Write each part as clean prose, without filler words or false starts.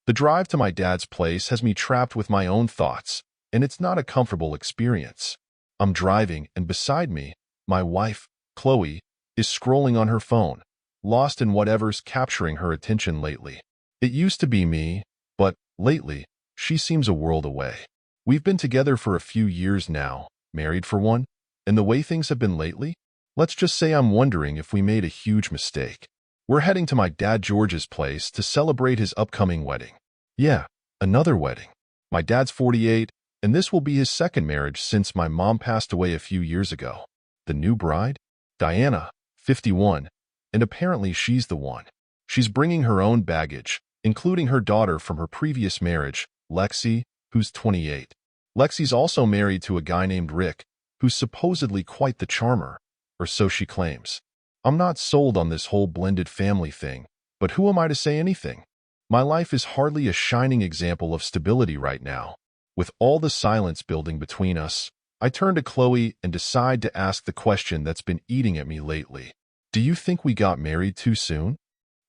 The drive to my dad's place has me trapped with my own thoughts, and it's not a comfortable experience. I'm driving, and beside me, my wife, Chloe, is scrolling on her phone, lost in whatever's capturing her attention lately. It used to be me, but lately, she seems a world away. We've been together for a few years now, married for one, and the way things have been lately, let's just say I'm wondering if we made a huge mistake. We're heading to my dad George's place to celebrate his upcoming wedding. Yeah, another wedding. My dad's 48, and this will be his second marriage since my mom passed away a few years ago. The new bride? Diana, 51, and apparently she's the one. She's bringing her own baggage, including her daughter from her previous marriage, Lexi, who's 28. Lexi's also married to a guy named Rick, who's supposedly quite the charmer, or so she claims. I'm not sold on this whole blended family thing, but who am I to say anything? My life is hardly a shining example of stability right now. With all the silence building between us, I turn to Chloe and decide to ask the question that's been eating at me lately. Do you think we got married too soon?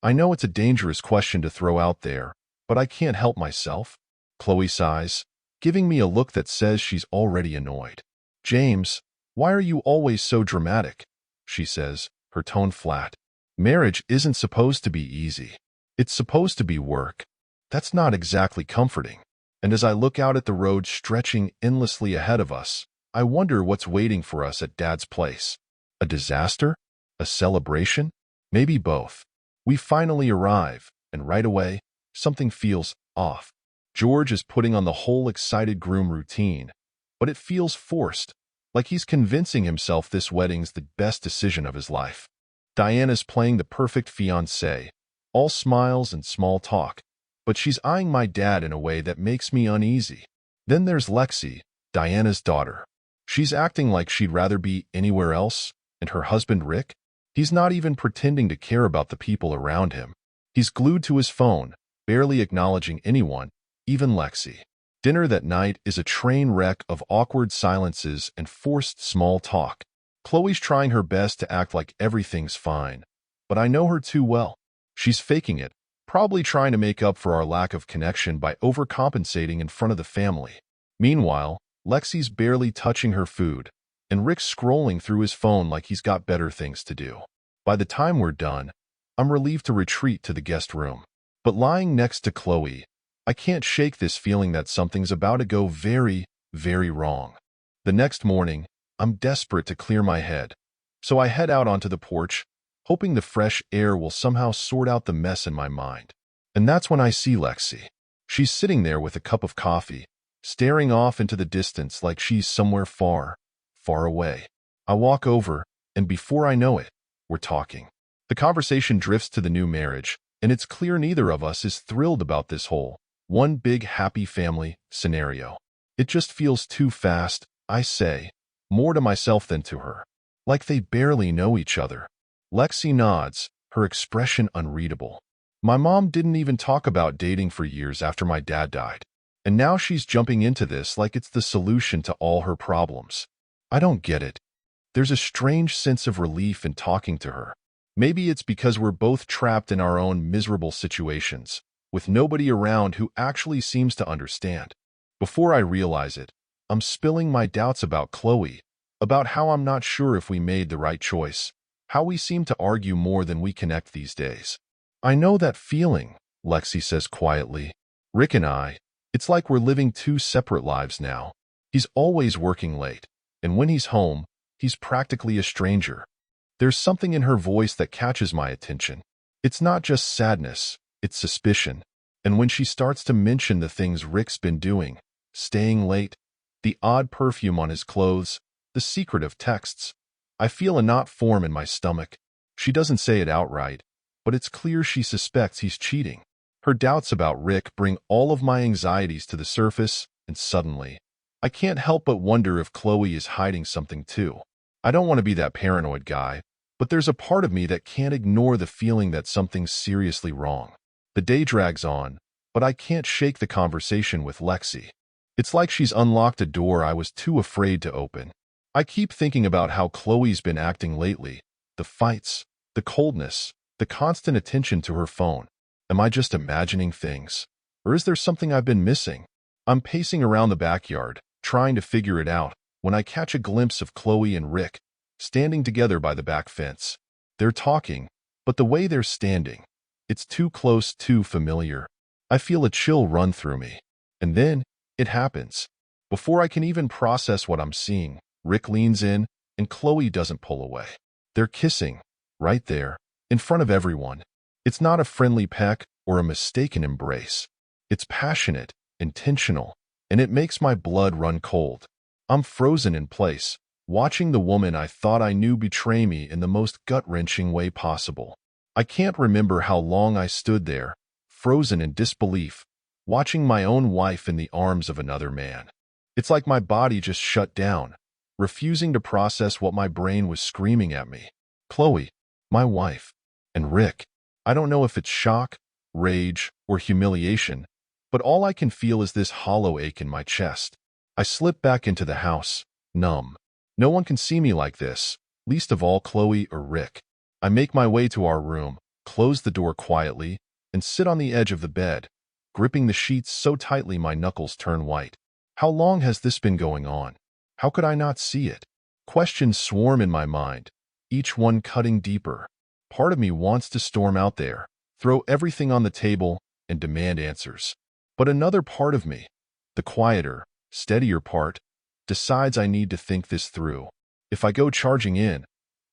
I know it's a dangerous question to throw out there, but I can't help myself. Chloe sighs, giving me a look that says she's already annoyed. James, why are you always so dramatic? She says, her tone flat. Marriage isn't supposed to be easy. It's supposed to be work. That's not exactly comforting. And as I look out at the road stretching endlessly ahead of us, I wonder what's waiting for us at Dad's place. A disaster? A celebration? Maybe both. We finally arrive, and right away, something feels off. George is putting on the whole excited groom routine, but it feels forced, like he's convincing himself this wedding's the best decision of his life. Diana's playing the perfect fiancée, all smiles and small talk, but she's eyeing my dad in a way that makes me uneasy. Then there's Lexi, Diana's daughter. She's acting like she'd rather be anywhere else, and her husband Rick? He's not even pretending to care about the people around him. He's glued to his phone, barely acknowledging anyone, even Lexi. Dinner that night is a train wreck of awkward silences and forced small talk. Chloe's trying her best to act like everything's fine, but I know her too well. She's faking it, probably trying to make up for our lack of connection by overcompensating in front of the family. Meanwhile, Lexi's barely touching her food, and Rick's scrolling through his phone like he's got better things to do. By the time we're done, I'm relieved to retreat to the guest room. But lying next to Chloe, I can't shake this feeling that something's about to go very, very wrong. The next morning, I'm desperate to clear my head, so I head out onto the porch, hoping the fresh air will somehow sort out the mess in my mind. And that's when I see Lexi. She's sitting there with a cup of coffee, staring off into the distance like she's somewhere far, far away. I walk over, and before I know it, we're talking. The conversation drifts to the new marriage, and it's clear neither of us is thrilled about this whole one big happy family scenario. It just feels too fast, I say, more to myself than to her. Like they barely know each other. Lexi nods, her expression unreadable. My mom didn't even talk about dating for years after my dad died. And now she's jumping into this like it's the solution to all her problems. I don't get it. There's a strange sense of relief in talking to her. Maybe it's because we're both trapped in our own miserable situations, with nobody around who actually seems to understand. Before I realize it, I'm spilling my doubts about Chloe, about how I'm not sure if we made the right choice, how we seem to argue more than we connect these days. I know that feeling, Lexi says quietly. Rick and I, it's like we're living two separate lives now. He's always working late, and when he's home, he's practically a stranger. There's something in her voice that catches my attention. It's not just sadness, it's suspicion. And when she starts to mention the things Rick's been doing, staying late, the odd perfume on his clothes, the secretive texts, I feel a knot form in my stomach. She doesn't say it outright, but it's clear she suspects he's cheating. Her doubts about Rick bring all of my anxieties to the surface, and suddenly, I can't help but wonder if Chloe is hiding something too. I don't want to be that paranoid guy, but there's a part of me that can't ignore the feeling that something's seriously wrong. The day drags on, but I can't shake the conversation with Lexi. It's like she's unlocked a door I was too afraid to open. I keep thinking about how Chloe's been acting lately, the fights, the coldness, the constant attention to her phone. Am I just imagining things? Or is there something I've been missing? I'm pacing around the backyard, trying to figure it out, when I catch a glimpse of Chloe and Rick, standing together by the back fence. They're talking, but the way they're standing, it's too close, too familiar. I feel a chill run through me. And then, it happens. Before I can even process what I'm seeing, Rick leans in, and Chloe doesn't pull away. They're kissing, right there, in front of everyone. It's not a friendly peck or a mistaken embrace. It's passionate, intentional, and it makes my blood run cold. I'm frozen in place, watching the woman I thought I knew betray me in the most gut-wrenching way possible. I can't remember how long I stood there, frozen in disbelief, watching my own wife in the arms of another man. It's like my body just shut down, refusing to process what my brain was screaming at me. Chloe, my wife, and Rick. I don't know if it's shock, rage, or humiliation, but all I can feel is this hollow ache in my chest. I slip back into the house, numb. No one can see me like this, least of all Chloe or Rick. I make my way to our room, close the door quietly, and sit on the edge of the bed, gripping the sheets so tightly my knuckles turn white. How long has this been going on? How could I not see it? Questions swarm in my mind, each one cutting deeper. Part of me wants to storm out there, throw everything on the table, and demand answers. But another part of me, the quieter, steadier part, decides I need to think this through. If I go charging in,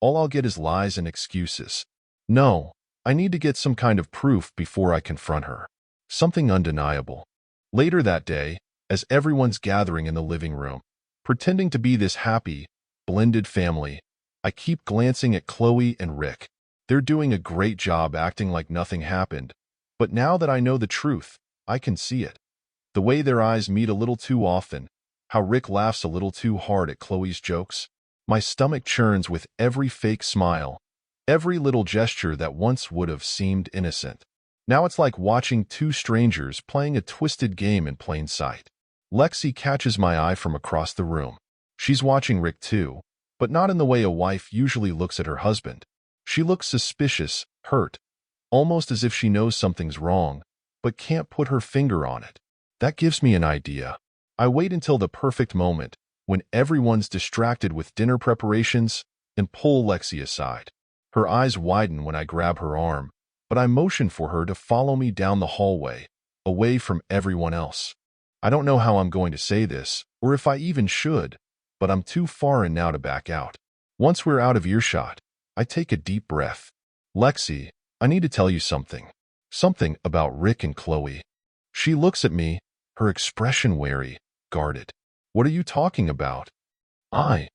all I'll get is lies and excuses. No, I need to get some kind of proof before I confront her. Something undeniable. Later that day, as everyone's gathering in the living room, pretending to be this happy, blended family, I keep glancing at Chloe and Rick. They're doing a great job acting like nothing happened, but now that I know the truth, I can see it. The way their eyes meet a little too often, how Rick laughs a little too hard at Chloe's jokes. My stomach churns with every fake smile, every little gesture that once would have seemed innocent. Now it's like watching two strangers playing a twisted game in plain sight. Lexi catches my eye from across the room. She's watching Rick too, but not in the way a wife usually looks at her husband. She looks suspicious, hurt, almost as if she knows something's wrong, but can't put her finger on it. That gives me an idea. I wait until the perfect moment, when everyone's distracted with dinner preparations, and pull Lexi aside. Her eyes widen when I grab her arm, but I motion for her to follow me down the hallway, away from everyone else. I don't know how I'm going to say this, or if I even should, but I'm too far in now to back out. Once we're out of earshot, I take a deep breath. Lexi, I need to tell you something. Something about Rick and Chloe. She looks at me, her expression wary, guarded. What are you talking about? I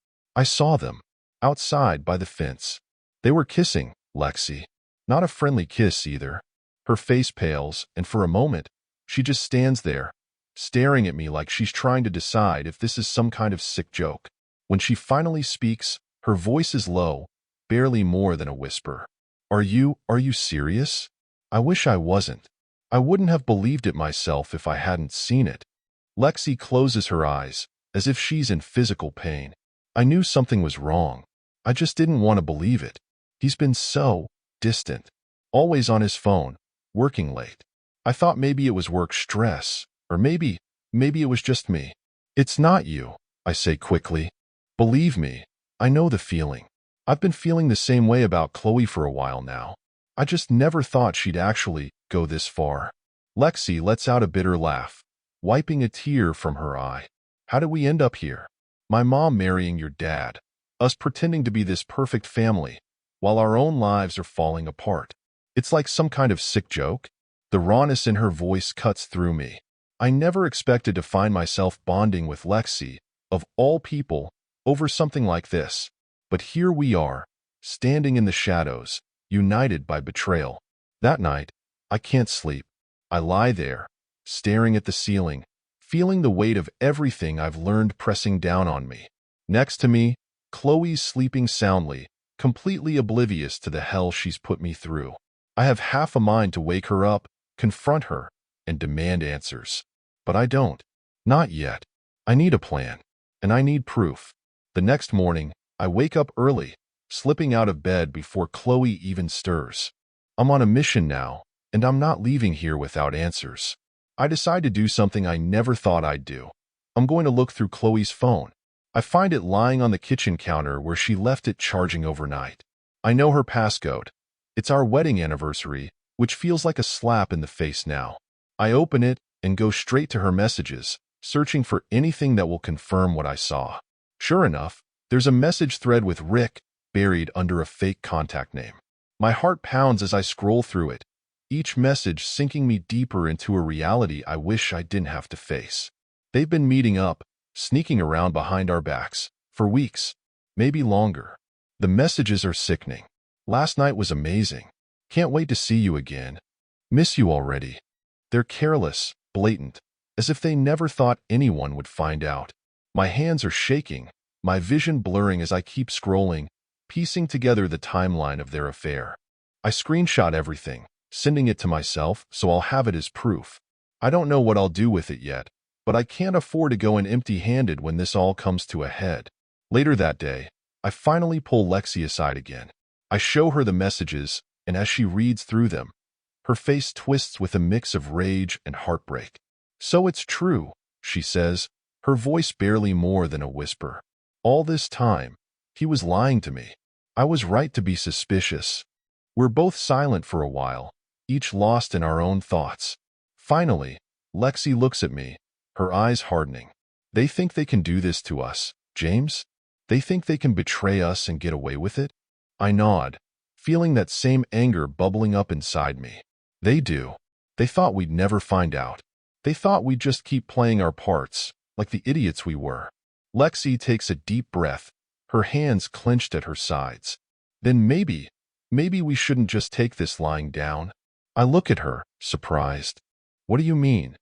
saw them. Outside by the fence. They were kissing, Lexi. Not a friendly kiss either. Her face pales, and for a moment, she just stands there, staring at me like she's trying to decide if this is some kind of sick joke. When she finally speaks, her voice is low, barely more than a whisper. Are you serious? I wish I wasn't. I wouldn't have believed it myself if I hadn't seen it. Lexi closes her eyes, as if she's in physical pain. I knew something was wrong. I just didn't want to believe it. He's been so distant, always on his phone, working late. I thought maybe it was work stress, or maybe it was just me. It's not you, I say quickly. Believe me, I know the feeling. I've been feeling the same way about Chloe for a while now. I just never thought she'd actually go this far. Lexi lets out a bitter laugh, wiping a tear from her eye. How did we end up here? My mom marrying your dad, us pretending to be this perfect family, while our own lives are falling apart. It's like some kind of sick joke. The rawness in her voice cuts through me. I never expected to find myself bonding with Lexi, of all people, over something like this. But here we are, standing in the shadows, united by betrayal. That night, I can't sleep. I lie there, staring at the ceiling, feeling the weight of everything I've learned pressing down on me. Next to me, Chloe's sleeping soundly, completely oblivious to the hell she's put me through. I have half a mind to wake her up, confront her, and demand answers. But I don't. Not yet. I need a plan, and I need proof. The next morning, I wake up early, slipping out of bed before Chloe even stirs. I'm on a mission now, and I'm not leaving here without answers. I decide to do something I never thought I'd do. I'm going to look through Chloe's phone. I find it lying on the kitchen counter where she left it charging overnight. I know her passcode. It's our wedding anniversary, which feels like a slap in the face now. I open it and go straight to her messages, searching for anything that will confirm what I saw. Sure enough, there's a message thread with Rick buried under a fake contact name. My heart pounds as I scroll through it, each message sinking me deeper into a reality I wish I didn't have to face. They've been meeting up, sneaking around behind our backs, for weeks, maybe longer. The messages are sickening. Last night was amazing. Can't wait to see you again. Miss you already. They're careless, blatant, as if they never thought anyone would find out. My hands are shaking, my vision blurring as I keep scrolling, piecing together the timeline of their affair. I screenshot everything, sending it to myself so I'll have it as proof. I don't know what I'll do with it yet, but I can't afford to go in empty-handed when this all comes to a head. Later that day, I finally pull Lexi aside again. I show her the messages, and as she reads through them, her face twists with a mix of rage and heartbreak. "So it's true," she says, her voice barely more than a whisper. "All this time, he was lying to me. I was right to be suspicious." We're both silent for a while, each lost in our own thoughts. Finally, Lexi looks at me, her eyes hardening. "They think they can do this to us, James? They think they can betray us and get away with it?" I nod, feeling that same anger bubbling up inside me. "They do. They thought we'd never find out. They thought we'd just keep playing our parts, like the idiots we were." Lexi takes a deep breath, her hands clenched at her sides. "Then maybe we shouldn't just take this lying down." I look at her, surprised. "What do you mean?"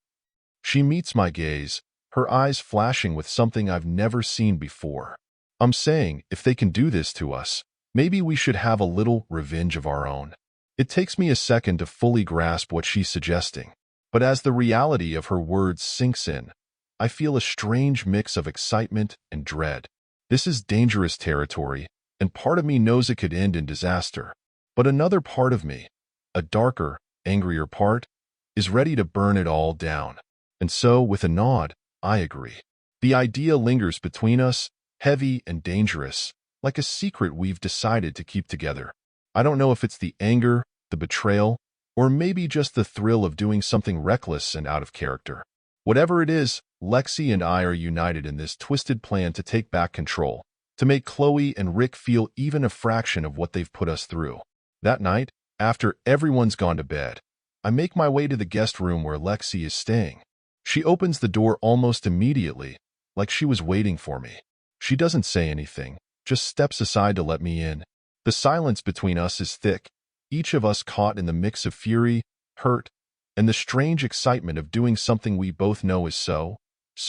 She meets my gaze, her eyes flashing with something I've never seen before. "I'm saying, if they can do this to us, maybe we should have a little revenge of our own." It takes me a second to fully grasp what she's suggesting, but as the reality of her words sinks in, I feel a strange mix of excitement and dread. This is dangerous territory, and part of me knows it could end in disaster. But another part of me, a darker, angrier part, is ready to burn it all down. And so, with a nod, I agree. The idea lingers between us, heavy and dangerous, like a secret we've decided to keep together. I don't know if it's the anger, the betrayal, or maybe just the thrill of doing something reckless and out of character. Whatever it is, Lexi and I are united in this twisted plan to take back control, to make Chloe and Rick feel even a fraction of what they've put us through. That night, after everyone's gone to bed, I make my way to the guest room where Lexi is staying. She opens the door almost immediately, like she was waiting for me. She doesn't say anything, just steps aside to let me in. The silence between us is thick, each of us caught in the mix of fury, hurt, and the strange excitement of doing something we both know is so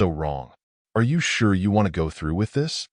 wrong. "Are you sure you want to go through with this?"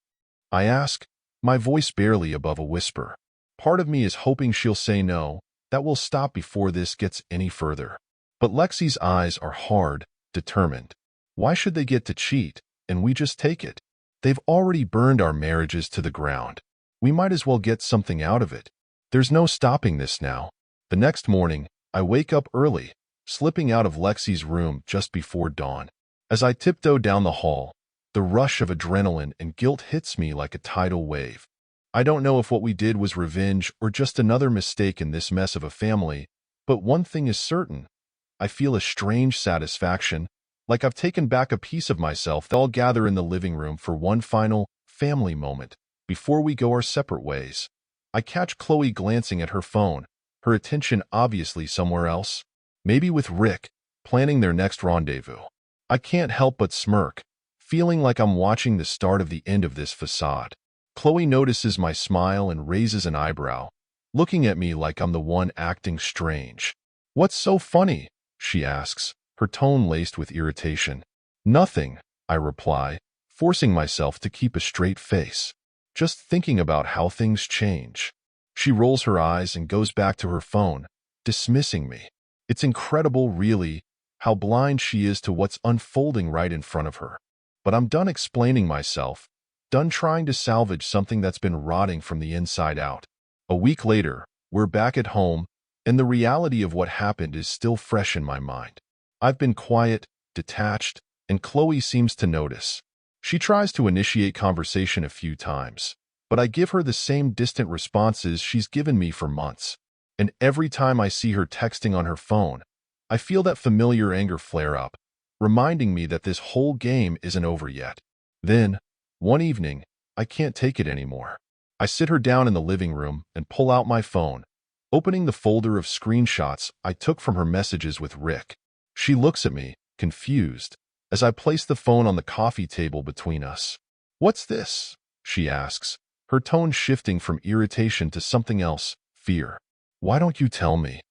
I ask, my voice barely above a whisper. Part of me is hoping she'll say no, that we'll stop before this gets any further. But Lexi's eyes are hard, determined. Why should they get to cheat, and we just take it? They've already burned our marriages to the ground. We might as well get something out of it. There's no stopping this now. The next morning, I wake up early, slipping out of Lexi's room just before dawn. As I tiptoe down the hall, the rush of adrenaline and guilt hits me like a tidal wave. I don't know if what we did was revenge or just another mistake in this mess of a family, but one thing is certain. I feel a strange satisfaction, like I've taken back a piece of myself. They'll gather in the living room for one final family moment before we go our separate ways. I catch Chloe glancing at her phone, her attention obviously somewhere else, maybe with Rick, planning their next rendezvous. I can't help but smirk, feeling like I'm watching the start of the end of this facade. Chloe notices my smile and raises an eyebrow, looking at me like I'm the one acting strange. "What's so funny?" she asks, her tone laced with irritation. "Nothing," I reply, forcing myself to keep a straight face. "Just thinking about how things change." She rolls her eyes and goes back to her phone, dismissing me. It's incredible, really, how blind she is to what's unfolding right in front of her. But I'm done explaining myself, done trying to salvage something that's been rotting from the inside out. A week later, we're back at home, and the reality of what happened is still fresh in my mind. I've been quiet, detached, and Chloe seems to notice. She tries to initiate conversation a few times, but I give her the same distant responses she's given me for months. And every time I see her texting on her phone, I feel that familiar anger flare up, reminding me that this whole game isn't over yet. Then, one evening, I can't take it anymore. I sit her down in the living room and pull out my phone, opening the folder of screenshots I took from her messages with Rick. She looks at me, confused, as I place the phone on the coffee table between us. "What's this?" she asks, her tone shifting from irritation to something else, fear. "Why don't you tell me?"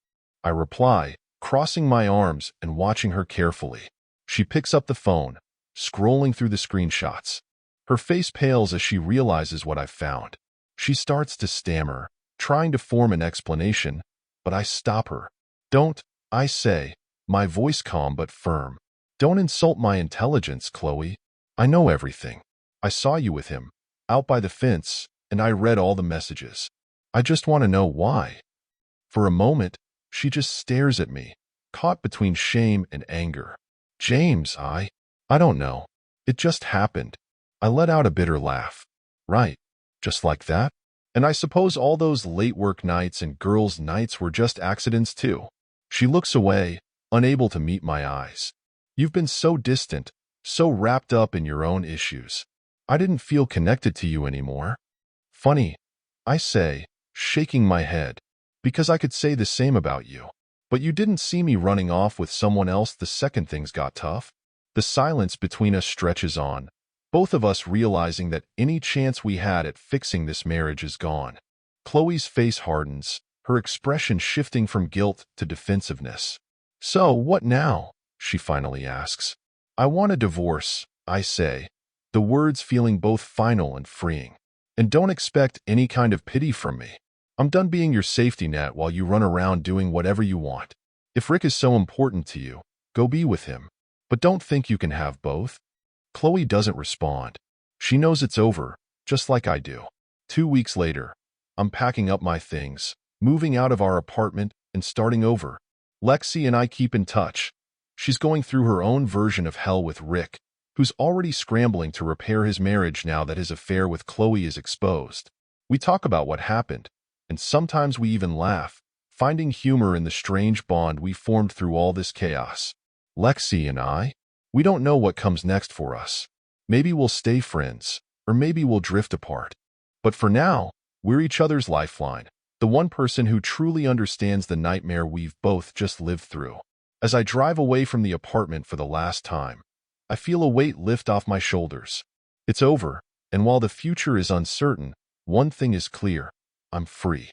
I reply, crossing my arms and watching her carefully. She picks up the phone, scrolling through the screenshots. Her face pales as she realizes what I've found. She starts to stammer, trying to form an explanation, but I stop her. "Don't," I say, my voice calm but firm. "Don't insult my intelligence, Chloe. I know everything. I saw you with him, out by the fence, and I read all the messages. I just want to know why." For a moment, she just stares at me, caught between shame and anger. "James, I don't know. It just happened." I let out a bitter laugh. "Right, just like that? And I suppose all those late work nights and girls' nights were just accidents too." She looks away, unable to meet my eyes. "You've been so distant, so wrapped up in your own issues. I didn't feel connected to you anymore." "Funny," I say, shaking my head, "because I could say the same about you. But you didn't see me running off with someone else the second things got tough." The silence between us stretches on, both of us realizing that any chance we had at fixing this marriage is gone. Chloe's face hardens, her expression shifting from guilt to defensiveness. "So, what now?" she finally asks. "I want a divorce," I say, the words feeling both final and freeing. "And don't expect any kind of pity from me. I'm done being your safety net while you run around doing whatever you want. If Rick is so important to you, go be with him. But don't think you can have both." Chloe doesn't respond. She knows it's over, just like I do. 2 weeks later, I'm packing up my things, moving out of our apartment and starting over. Lexi and I keep in touch. She's going through her own version of hell with Rick, who's already scrambling to repair his marriage now that his affair with Chloe is exposed. We talk about what happened, and sometimes we even laugh, finding humor in the strange bond we formed through all this chaos. Lexi and I, we don't know what comes next for us. Maybe we'll stay friends, or maybe we'll drift apart. But for now, we're each other's lifeline, the one person who truly understands the nightmare we've both just lived through. As I drive away from the apartment for the last time, I feel a weight lift off my shoulders. It's over, and while the future is uncertain, one thing is clear: I'm free.